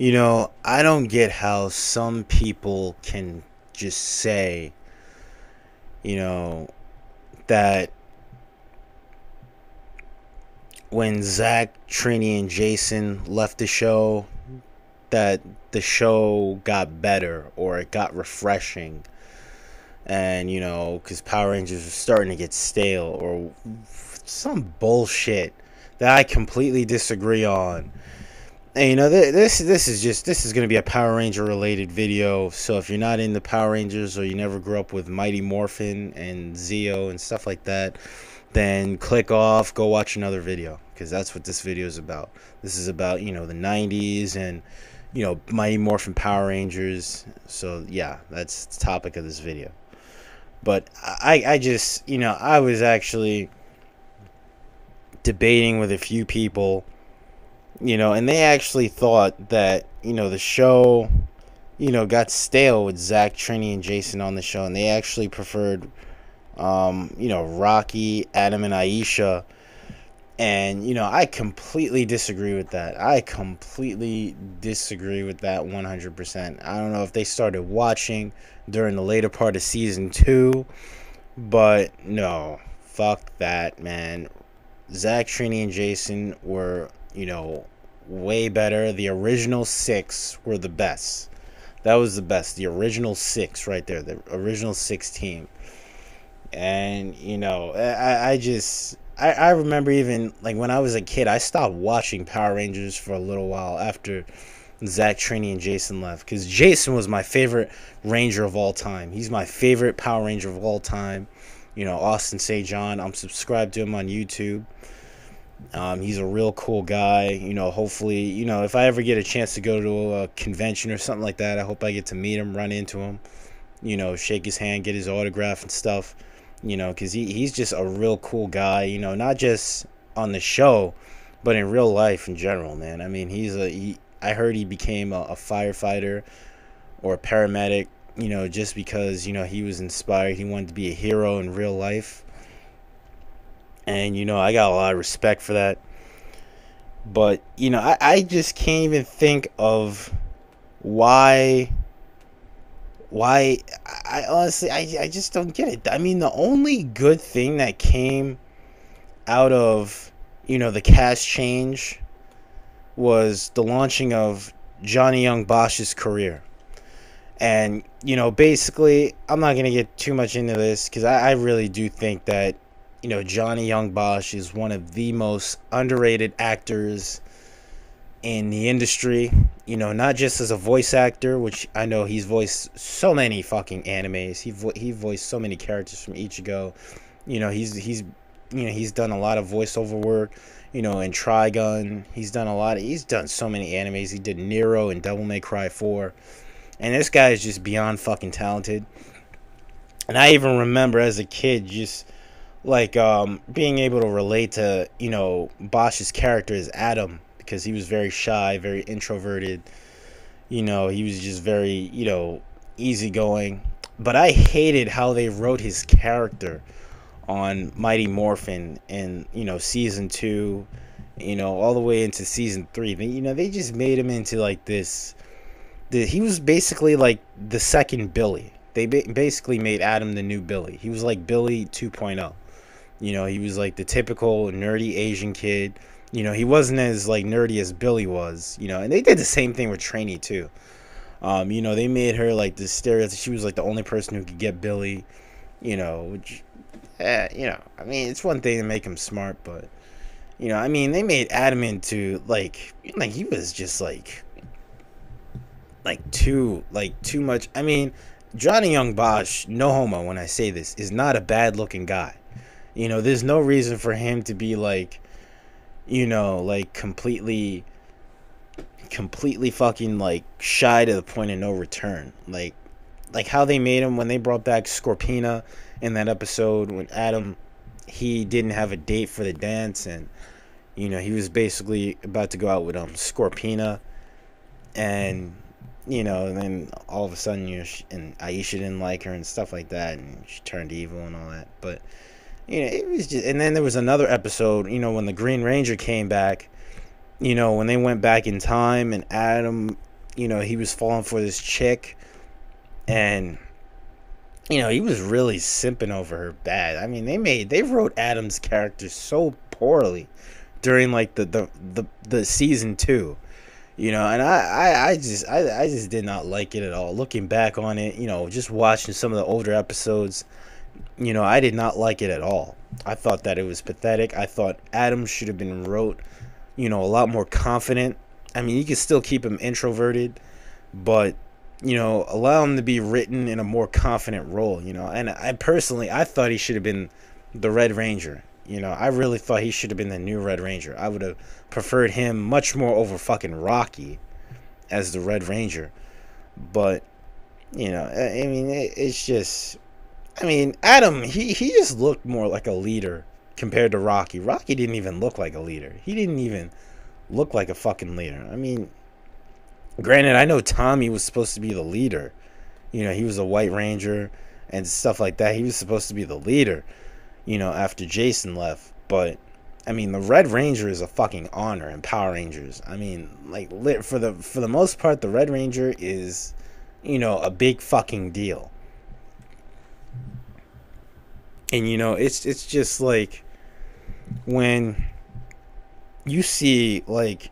I don't get how some people can just say, you know, that when Zach, Trini, and Jason left the show, that the show got better or it got refreshing. And, because Power Rangers was starting to get stale or some bullshit that I completely disagree on. And this is gonna be a Power Ranger related video. So if you're not into Power Rangers or you never grew up with Mighty Morphin and Zeo and stuff like that, then click off, go watch another video because that's what this video is about. This is about the '90s and Mighty Morphin Power Rangers. So yeah, that's the topic of this video. But I just I was actually debating with a few people, and they actually thought that, the show, got stale with Zach, Trini, and Jason on the show, and they actually preferred, Rocky, Adam, and Aisha. And, I completely disagree with that. I completely disagree with that 100%. I don't know if they started watching during the later part of season 2, but no, fuck that, man. Zach, Trini, and Jason were, way better. The original 6 were the best. That was the best. The original 6 right there. The original 6 team. And, I remember even, like, when I was a kid, I stopped watching Power Rangers for a little while after Zach, Trini, and Jason left. Because Jason was my favorite Ranger of all time. He's my favorite Power Ranger of all time. Austin St. John. I'm subscribed to him on YouTube. He's a real cool guy. Hopefully, if I ever get a chance to go to a convention or something like that, I hope I get to meet him, run into him, shake his hand, get his autograph and stuff. Because he's just a real cool guy, not just on the show, but in real life in general, man. I mean, I heard he became a firefighter or a paramedic, just because, he was inspired. He wanted to be a hero in real life. And, I got a lot of respect for that. But, I just can't even think of why I honestly I just don't get it. I mean, the only good thing that came out of, the cast change was the launching of Johnny Young Bosch's career. And, basically, I'm not going to get too much into this because I really do think that, Johnny Young Bosch is one of the most underrated actors in the industry. Not just as a voice actor, which I know he's voiced so many fucking animes. He voiced so many characters from Ichigo. He's done a lot of voiceover work. In Trigun, he's done so many animes. He did Nero and Devil May Cry 4. And this guy is just beyond fucking talented. And I even remember as a kid just like being able to relate to, Bosch's character as Adam, because he was very shy, very introverted. He was just very, easygoing. But I hated how they wrote his character on Mighty Morphin in, season 2, all the way into season 3. They just made him into like this. He was basically like the second Billy. They basically made Adam the new Billy. He was like Billy 2.0. He was like the typical nerdy Asian kid. He wasn't as like nerdy as Billy was. And they did the same thing with Trini too. They made her like this stereotype. She was like the only person who could get Billy. Which, I mean, it's one thing to make him smart, but I mean, they made Adam into like he was just like too much. I mean, Johnny Young Bosch, no homo when I say this, is not a bad looking guy. There's no reason for him to be like, like completely fucking like shy to the point of no return. Like how they made him when they brought back Scorpina in that episode when Adam, he didn't have a date for the dance, and he was basically about to go out with Scorpina, and and then all of a sudden and Aisha didn't like her and stuff like that, and she turned evil and all that. But it was just, and then there was another episode, when the Green Ranger came back, when they went back in time and Adam he was falling for this chick, and he was really simping over her bad. I mean, they wrote Adam's character so poorly during like the season 2. And I just did not like it at all. Looking back on it, just watching some of the older episodes, I did not like it at all. I thought that it was pathetic. I thought Adam should have been wrote, a lot more confident. I mean, you could still keep him introverted, but allow him to be written in a more confident role. And I thought he should have been the Red Ranger. I really thought he should have been the new Red Ranger. I would have preferred him much more over fucking Rocky as the Red Ranger. But, I mean, it's just, I mean, Adam, he just looked more like a leader compared to Rocky. Rocky didn't even look like a leader. He didn't even look like a fucking leader. I mean, granted, I know Tommy was supposed to be the leader. He was a White Ranger and stuff like that. He was supposed to be the leader, after Jason left. But, I mean, the Red Ranger is a fucking honor in Power Rangers. I mean, like, for the most part, the Red Ranger is, a big fucking deal. And, it's just like when you see, like,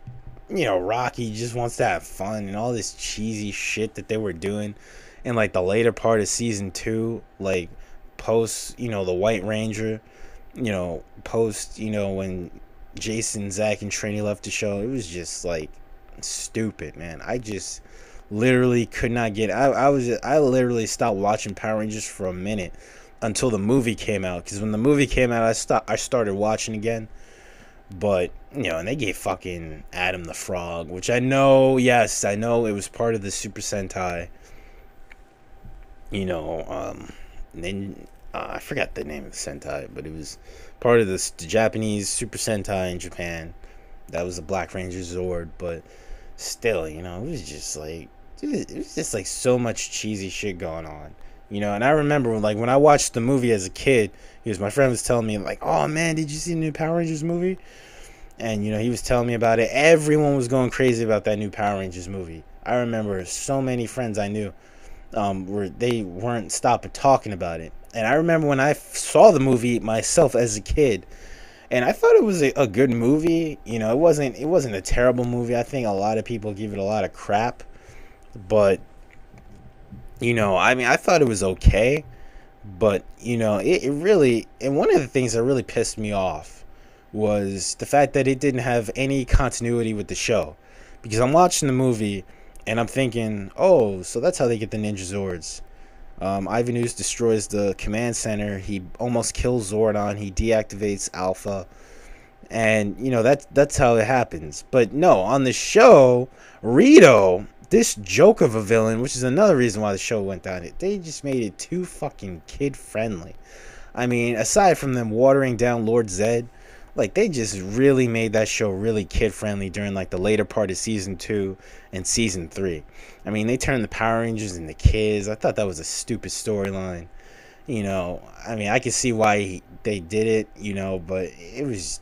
Rocky just wants to have fun and all this cheesy shit that they were doing in, like, the later part of season 2, like, post, the White Ranger, post, when Jason, Zach, and Trini left the show. It was just, like, stupid, man. I just literally could not get, I literally stopped watching Power Rangers for a minute until the movie came out, because when the movie came out, I started watching again. But, and they gave fucking Adam the Frog, which I know it was part of the Super Sentai. Then I forgot the name of the Sentai, but it was part of the Japanese Super Sentai in Japan. That was the Black Ranger Zord, but still, it was just like so much cheesy shit going on. And I remember, like, when I watched the movie as a kid, because my friend was telling me, like, oh man, did you see the new Power Rangers movie? And, he was telling me about it. Everyone was going crazy about that new Power Rangers movie. I remember so many friends I knew they weren't stopping talking about it. And I remember when I saw the movie myself as a kid, and I thought it was a good movie. It wasn't a terrible movie. I think a lot of people give it a lot of crap. But, I mean, I thought it was okay. But, it really, and one of the things that really pissed me off was the fact that it didn't have any continuity with the show. Because I'm watching the movie and I'm thinking, oh, so that's how they get the Ninja Zords. Ivan Ooze destroys the command center. He almost kills Zordon. He deactivates Alpha. And, that's how it happens. But no, on the show, Rito, this joke of a villain, which is another reason why the show went down, they just made it too fucking kid-friendly. I mean, aside from them watering down Lord Zed, like, they just really made that show really kid-friendly during, like, the later part of Season 2 and Season 3. I mean, they turned the Power Rangers into kids. I thought that was a stupid storyline. I mean, I could see why they did it, but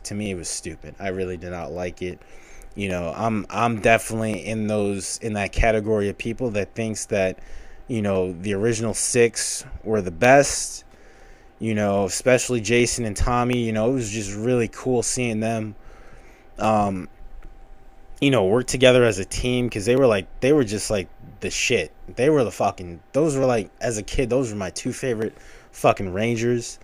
to me, it was stupid. I really did not like it. I'm definitely in that category of people that thinks that, the original 6 were the best. Especially Jason and Tommy. It was just really cool seeing them, work together as a team, because they were just like the shit. They were those were, like, as a kid, those were my 2 favorite fucking Rangers.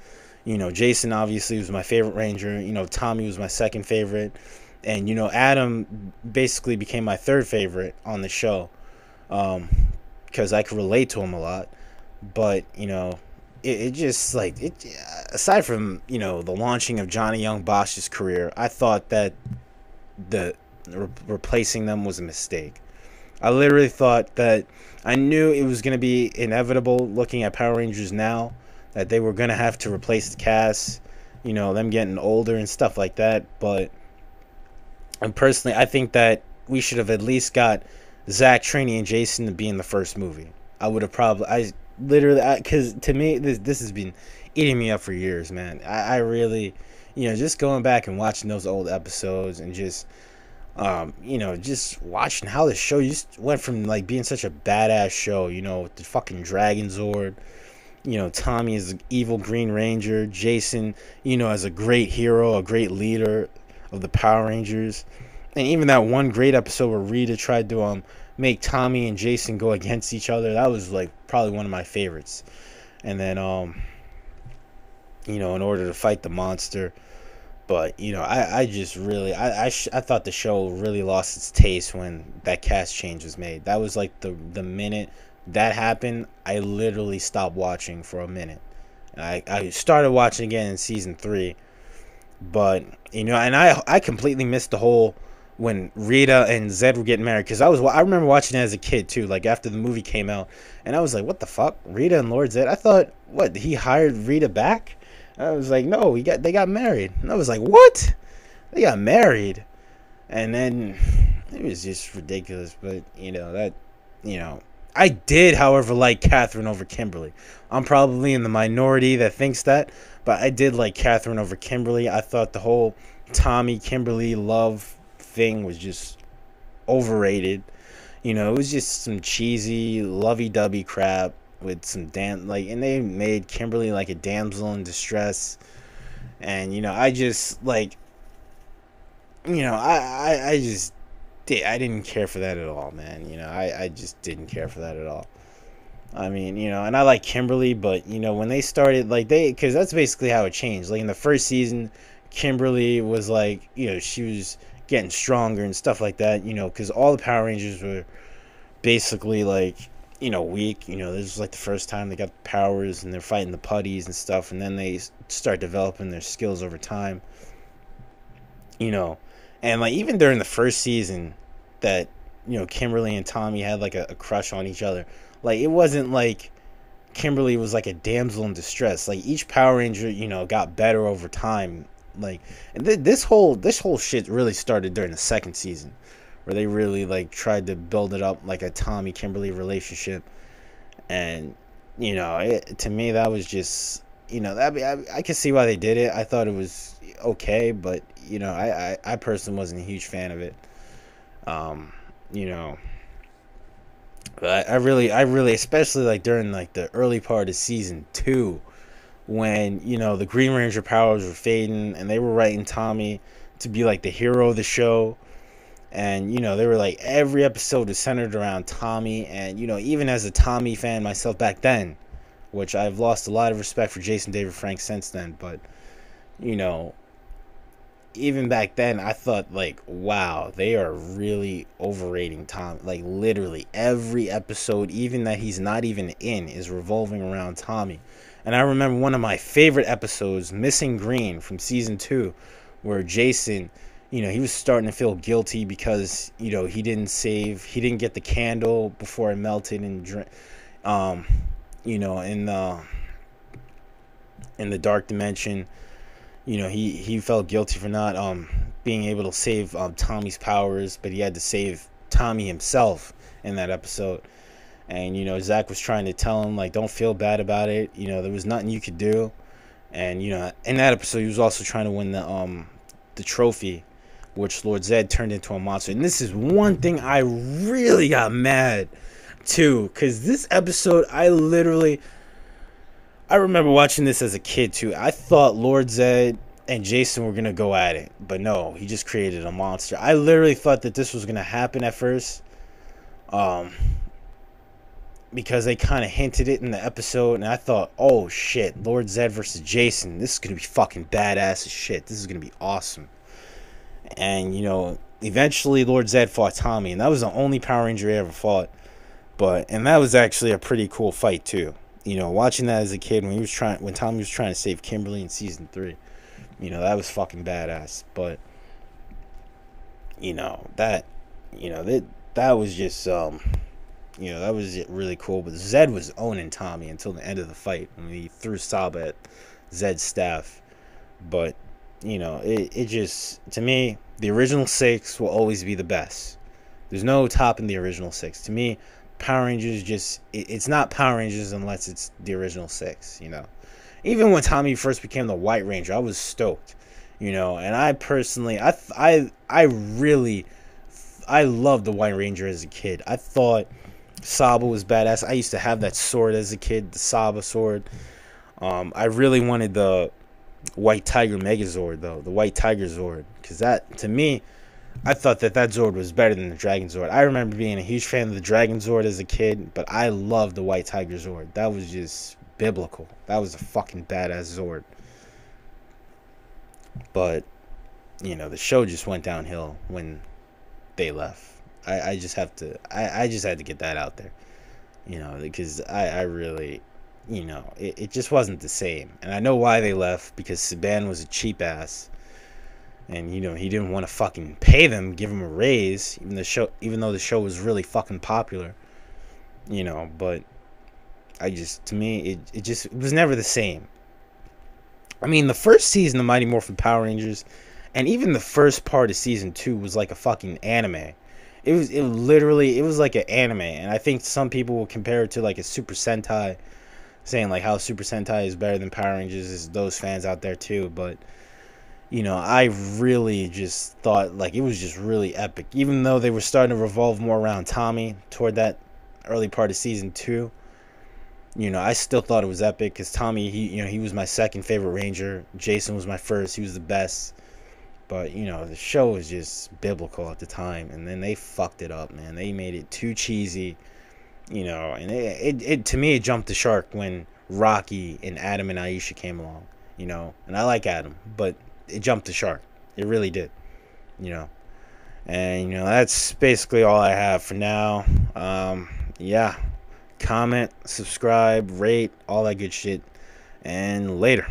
Jason obviously was my favorite Ranger. Tommy was my second favorite. And, Adam basically became my 3rd favorite on the show, because I could relate to him a lot. But, it just, like, aside from, the launching of Johnny Young Bosch's career, I thought that replacing them was a mistake. I literally thought that I knew it was going to be inevitable looking at Power Rangers now, that they were going to have to replace the cast, them getting older and stuff like that. But personally, I think that we should have at least got Zach, Trini, and Jason to be in the first movie. I would have probably, because to me, this has been eating me up for years, man. I really, just going back and watching those old episodes and just Just watching how the show just went from like being such a badass show, with the fucking Dragon Zord, Tommy as the evil Green Ranger, Jason, as a great hero, a great leader of the Power Rangers. And even that one great episode where Rita tried to make Tommy and Jason go against each other, that was like probably one of my favorites. And then in order to fight the monster. But I just really I thought the show really lost its taste when that cast change was made. That was like the minute that happened, I literally stopped watching for a minute. I started watching again in season 3, but and I completely missed the whole when Rita and Zed were getting married, because I remember watching it as a kid too, like after the movie came out, and I was like, what the fuck, Rita and Lord Zed? I thought, what, he hired Rita back? I was like, no, they got married. And I was like, what? They got married? And then it was just ridiculous. But I did, however, like Catherine over Kimberly. I'm probably in the minority that thinks that, but I did like Catherine over Kimberly. I thought the whole Tommy Kimberly love thing was just overrated. It was just some cheesy lovey-dovey crap with some and they made Kimberly like a damsel in distress. And I just like I just I didn't care for that at all, man. I just didn't care for that at all. I mean, and I like Kimberly, but when they started like because that's basically how it changed. Like in the first season, Kimberly was like, she was getting stronger and stuff like that, because all the Power Rangers were basically like weak. This was like the first time they got powers and they're fighting the putties and stuff, and then they start developing their skills over time. And like even during the first season that Kimberly and Tommy had like a crush on each other. Like it wasn't like Kimberly was like a damsel in distress. Like each Power Ranger got better over time. Like, and this whole shit really started during the second season, where they really like tried to build it up like a Tommy Kimberly relationship. And to me that was just I can see why they did it. I thought it was okay, but I personally wasn't a huge fan of it. But I really especially like during like the early part of season 2, when the Green Ranger powers were fading and they were writing Tommy to be like the hero of the show. And they were like every episode is centered around Tommy. And even as a Tommy fan myself back then, which I've lost a lot of respect for Jason David Frank since then, but even back then I thought like, wow, they are really overrating Tom. Like literally every episode, even that he's not even in, is revolving around Tommy. And I remember one of my favorite episodes, Missing Green, from season 2, where Jason, he was starting to feel guilty because he didn't get the candle before it melted and in the dark dimension. He felt guilty for not being able to save Tommy's powers, but he had to save Tommy himself in that episode. And Zach was trying to tell him like, don't feel bad about it. There was nothing you could do. And in that episode he was also trying to win the trophy, which Lord Zed turned into a monster. And this is one thing I really got mad too, because this episode I remember watching this as a kid too. I thought Lord Zed and Jason were gonna go at it, but no, he just created a monster. I literally thought that this was gonna happen at first, because they kind of hinted it in the episode, and I thought, oh shit, Lord Zed versus Jason, this is gonna be fucking badass as shit. This is gonna be awesome. And eventually Lord Zed fought Tommy, and that was the only Power Ranger he ever fought. And that was actually a pretty cool fight too. Watching that as a kid when Tommy was trying to save Kimberly in season 3, that was fucking badass. But that was just that was really cool. But Zed was owning Tommy until the end of the fight when he threw Saba at Zed's staff. But it just, to me, the original 6 will always be the best. There's no topping the original 6. To me, Power Rangers it's not Power Rangers unless it's the original 6. Even when Tommy first became the White Ranger, I was stoked. And I personally, I really I loved the White Ranger as a kid. I thought Saba was badass. I used to have that sword as a kid, the Saba sword. I really wanted the White Tiger Megazord though, the White Tiger Zord, because that, to me, I thought that Zord was better than the Dragon Zord. I remember being a huge fan of the Dragon Zord as a kid, but I loved the White Tiger Zord. That was just biblical. That was a fucking badass Zord. But the show just went downhill when they left. I just have to. I just had to get that out there. Because I really, it just wasn't the same. And I know why they left, because Saban was a cheap ass. And he didn't want to fucking pay them, give them a raise, even though the show was really fucking popular. But to me, it was never the same. I mean, the first season of Mighty Morphin Power Rangers, and even the first part of season 2 was like a fucking anime. It was like an anime, and I think some people will compare it to like a Super Sentai, saying like how Super Sentai is better than Power Rangers. Is those fans out there too, but I really just thought like it was just really epic. Even though they were starting to revolve more around Tommy toward that early part of season 2, I still thought it was epic because Tommy, he was my second favorite Ranger. Jason was my first. He was the best. But, the show was just biblical at the time. And then they fucked it up, man. They made it too cheesy. And it to me, it jumped the shark when Rocky and Adam and Aisha came along. And I like Adam. But it jumped the shark. It really did. And, that's basically all I have for now. Yeah. Comment, subscribe, rate, all that good shit. And later.